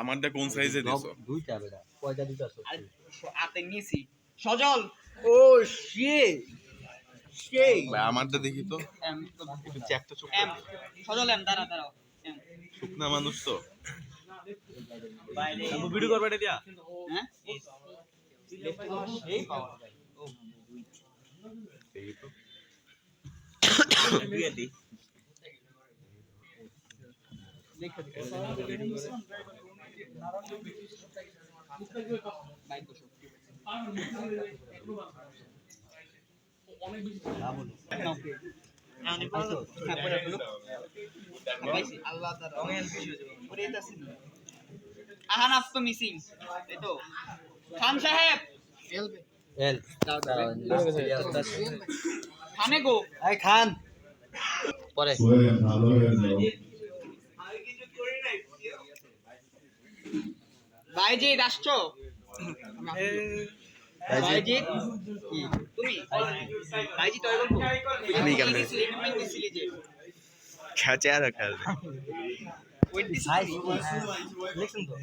আমারটা কোন সাইজে দিছো? দুইটা বেটা কয়টা দুইটা আরে হাতে নিছি সজল ও শিট সেই ভাই আমারটা দেখি তো। এম একটু চ্যাকটা চোখ এম সজল এম দাঁড়াও এম শুকনা মানুষ তো। বাইরে আমি ভিডিও করব এটা দিয়া হ্যাঁ এই পাওয়া ও এই তো দিয়ে দি বাইক বসো অনেক বেশি আল্লাহ তাআলা রঙের বিষয় পরে যাচ্ছে আহানাফ তো মিসিং এই তো খান সাহেব এল খানে গো এই খান পরে ভাইজিৎ আসছো ভাইজিৎ কি তুমি ভাইজিৎ ওই গল্প তুমি কেমন দিছিলি যে খেচে আর খেল ওই দিছিলি লিখছেন তো